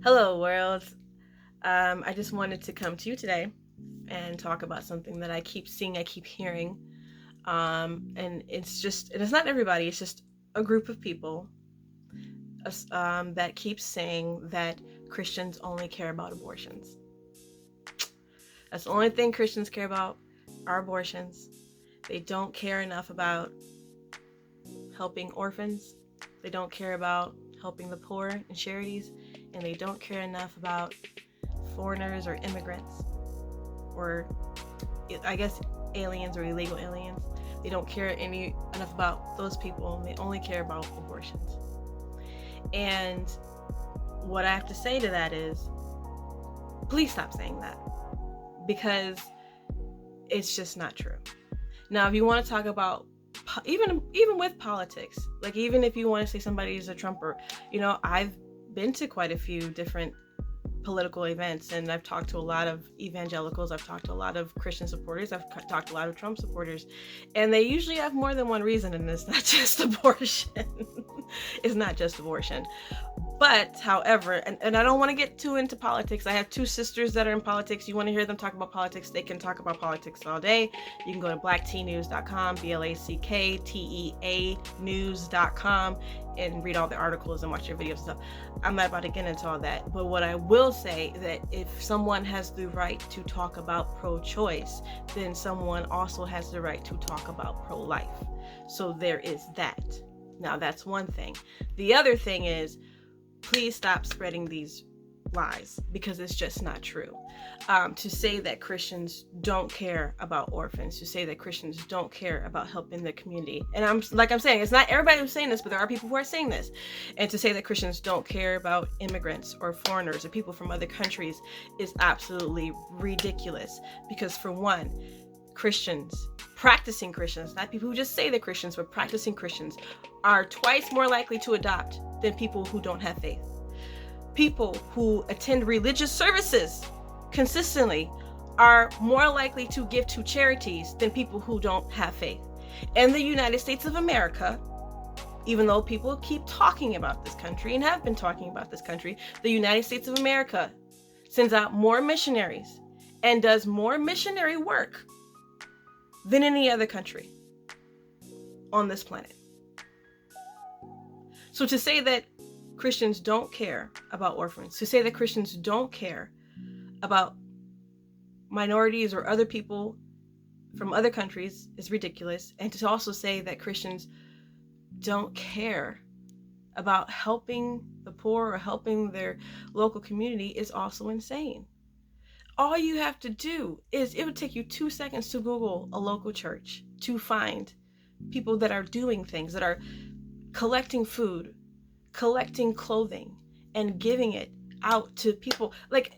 Hello, world. I just wanted to come to you today and talk about something that I keep seeing, I keep hearing. And it's not everybody, it's just a group of people that keeps saying that Christians only care about abortions. That's the only thing Christians care about are abortions. They don't care enough about helping orphans. They don't care about helping the poor and charities. And they don't care enough about foreigners or immigrants, or I guess aliens or illegal aliens. They don't care enough about those people. They only care about abortions. And what I have to say to that is, please stop saying that, because it's just not true. Now, if you want to talk about even with politics, like even if you want to say somebody is a Trumper, I've been to quite a few different political events, and I've talked to a lot of evangelicals, I've talked to a lot of Christian supporters, I've talked to a lot of Trump supporters, and they usually have more than one reason, and it's not just abortion. It's not just abortion. But however, and I don't want to get too into politics. I have two sisters that are in politics. You want to hear them talk about politics, they can talk about politics all day. You can go to blacktnews.com, BLACKTEA news.com, and read all the articles and watch your videos and stuff. I'm not about to get into all that. But what I will say, that if someone has the right to talk about pro-choice, then someone also has the right to talk about pro-life. So there is that. Now that's one thing. The other thing is, please stop spreading these lies, because it's just not true. To say that Christians don't care about orphans, to say that Christians don't care about helping the community, and I'm saying, it's not everybody who's saying this, but there are people who are saying this, and to say that Christians don't care about immigrants or foreigners or people from other countries is absolutely ridiculous. Because for one, Christians, practicing Christians, not people who just say they're Christians, but practicing Christians, are twice more likely to adopt than people who don't have faith. People who attend religious services consistently are more likely to give to charities than people who don't have faith. In the United States of America, even though people keep talking about this country and have been talking about this country, the United States of America sends out more missionaries and does more missionary work than any other country on this planet. So to say that Christians don't care about orphans, to say that Christians don't care about minorities or other people from other countries is ridiculous. And to also say that Christians don't care about helping the poor or helping their local community is also insane. All you have to do is, it would take you 2 seconds to Google a local church to find people that are doing things, that are collecting food, collecting clothing, and giving it out to people. Like,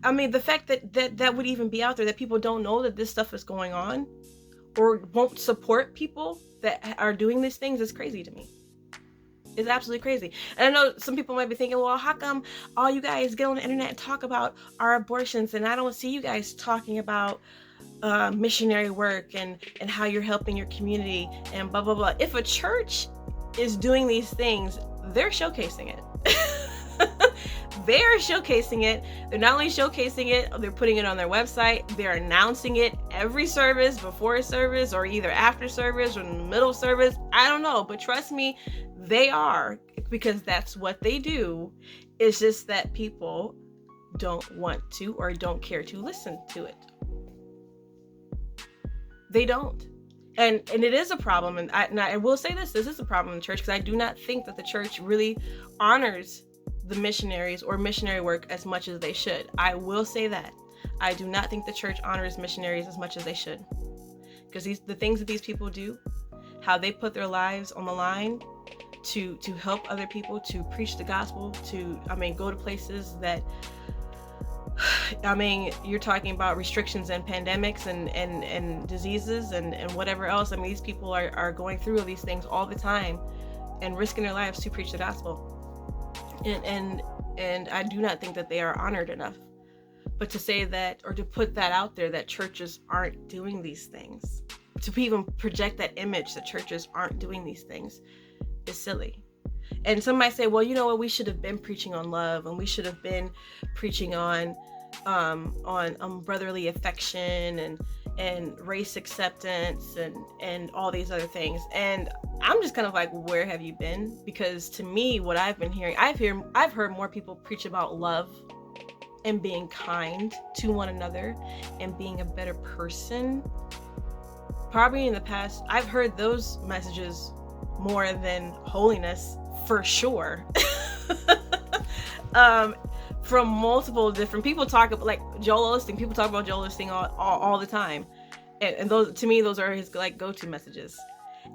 I mean, the fact that would even be out there, that people don't know that this stuff is going on or won't support people that are doing these things, is crazy to me. It's absolutely crazy. And I know some people might be thinking, well, how come all you guys get on the internet and talk about our abortions, and I don't see you guys talking about missionary work and how you're helping your community and blah, blah, blah. If a church is doing these things, they're showcasing it. They're showcasing it. They're not only showcasing it, they're putting it on their website. They're announcing it every service, before a service, or either after service or in the middle of service. I don't know, but trust me, they are, because that's what they do. It's just that people don't want to or don't care to listen to it. They don't. And it is a problem. And I will say this is a problem in the church, because I do not think that the church really honors the missionaries or missionary work as much as they should. I will say that. I do not think the church honors missionaries as much as they should. Because the things that these people do, how they put their lives on the line to help other people, to preach the gospel, to, go to places that, you're talking about restrictions and pandemics and diseases and whatever else. These people are going through all these things all the time and risking their lives to preach the gospel. And I do not think that they are honored enough. But to say that, or to put that out there, that churches aren't doing these things, to even project that image that churches aren't doing these things, is silly. And some might say, well, you know what, we should have been preaching on love, and we should have been preaching on brotherly affection and race acceptance and all these other things. And I'm just kind of like, where have you been? Because to me, what I've been hearing, I've heard more people preach about love and being kind to one another and being a better person. Probably in the past, I've heard those messages more than holiness, for sure. From multiple different people. Talk about, like, Joel Osteen. People talk about Joel Osteen all the time, and those, to me, those are his like go-to messages.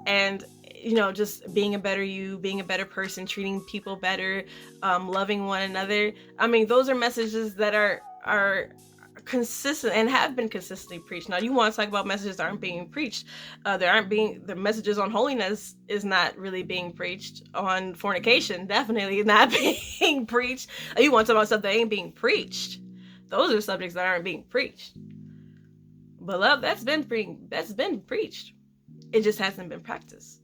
And you know, just being a better you, being a better person, treating people better, loving one another. I mean, those are messages that are consistent and have been consistently preached. Now, you want to talk about messages that aren't being preached. The messages on holiness is not really being preached. On fornication, definitely not being preached. You want to talk about stuff that ain't being preached. Those are subjects that aren't being preached. But love, that's been preached. It just hasn't been practiced.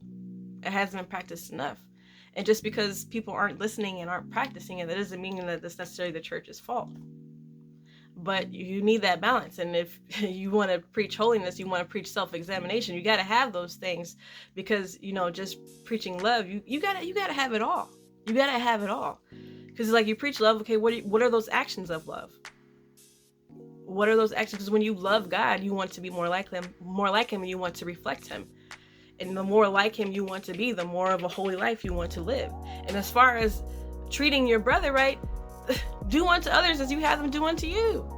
It hasn't been practiced enough. And just because people aren't listening and aren't practicing it, that doesn't mean that that's necessarily the church's fault. But you need that balance. And if you want to preach holiness, you want to preach self-examination, you got to have those things. Because, you know, just preaching love, you got to have it all. You got to have it all. Because like, you preach love, okay, what are those actions of love? What are those actions? Because when you love God, you want to be more like him, and you want to reflect him. And the more like him you want to be, the more of a holy life you want to live. And as far as treating your brother right, do unto others as you have them do unto you.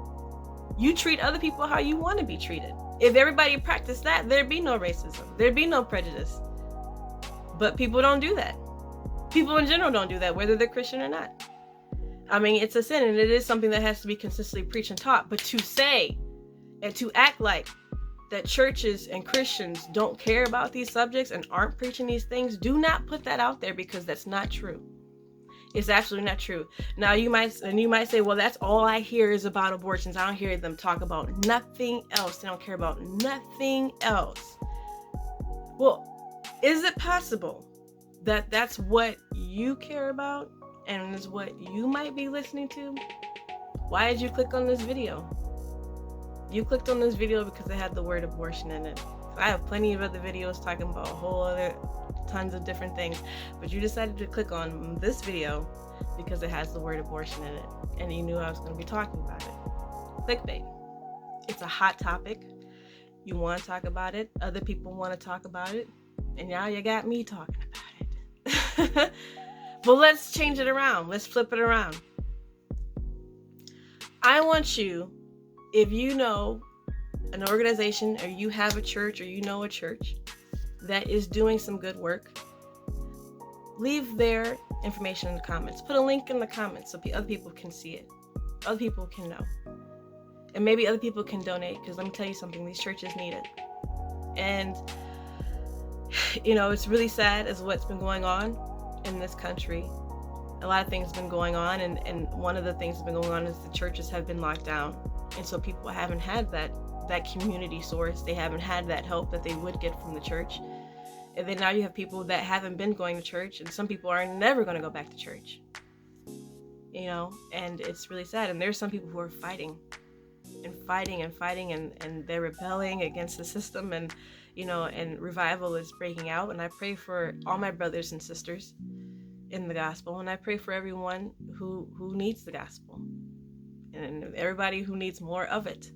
You treat other people how you want to be treated. If everybody practiced that, there'd be no racism. There'd be no prejudice. But people don't do that. People in general don't do that, whether they're Christian or not. I mean, it's a sin, and it is something that has to be consistently preached and taught. But to say and to act like that churches and Christians don't care about these subjects and aren't preaching these things, do not put that out there, because that's not true. It's absolutely not true. Now, you might say, well, that's all I hear is about abortions. I don't hear them talk about nothing else. They don't care about nothing else. Well, is it possible that that's what you care about and is what you might be listening to? Why did you click on this video? You clicked on this video because it had the word abortion in it. I have plenty of other videos talking about a whole other tons of different things, but you decided to click on this video because it has the word abortion in it, and you knew I was going to be talking about it. Clickbait. It's a hot topic. You want to talk about it. Other people want to talk about it, and now you got me talking about it. But let's change it around. Let's flip it around. I want you, if you know an organization, or you have a church, or you know a church that is doing some good work, leave their information in the comments. Put a link in the comments so other people can see it. Other people can know. And maybe other people can donate, because let me tell you something, these churches need it. And, you know, it's really sad as what's been going on in this country. A lot of things have been going on, and one of the things that's been going on is the churches have been locked down. And so people haven't had that community source. They haven't had that help that they would get from the church. And then now you have people that haven't been going to church, and some people are never going to go back to church. You know, and it's really sad. And there's some people who are fighting, and they're rebelling against the system, and, you know, and revival is breaking out. And I pray for all my brothers and sisters in the gospel, and I pray for everyone who needs the gospel, and everybody who needs more of it.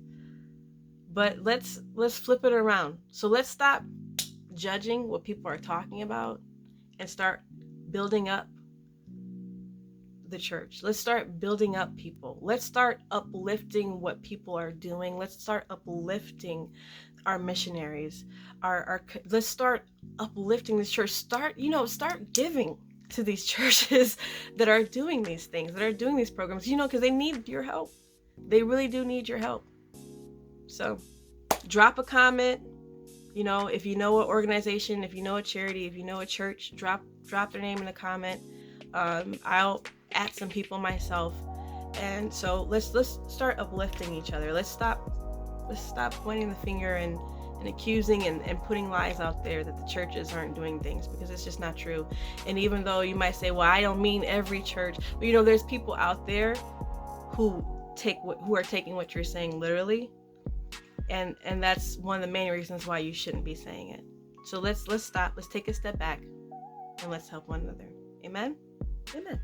But let's flip it around. So let's stop judging what people are talking about and start building up the church. Let's start building up people. Let's start uplifting what people are doing. Let's start uplifting our missionaries. Let's start uplifting this church. Start giving to these churches that are doing these things, that are doing these programs, you know, because they need your help. They really do need your help. So drop a comment. You know, if you know an organization, if you know a charity, if you know a church, drop their name in the comment. I'll add some people myself. And so let's start uplifting each other. Let's stop pointing the finger and and accusing and putting lies out there that the churches aren't doing things, because it's just not true. And even though you might say, well, I don't mean every church, but you know, there's people out there who are taking what you're saying literally, and that's one of the main reasons why you shouldn't be saying it. So let's stop, let's take a step back, and let's help one another. Amen. Amen.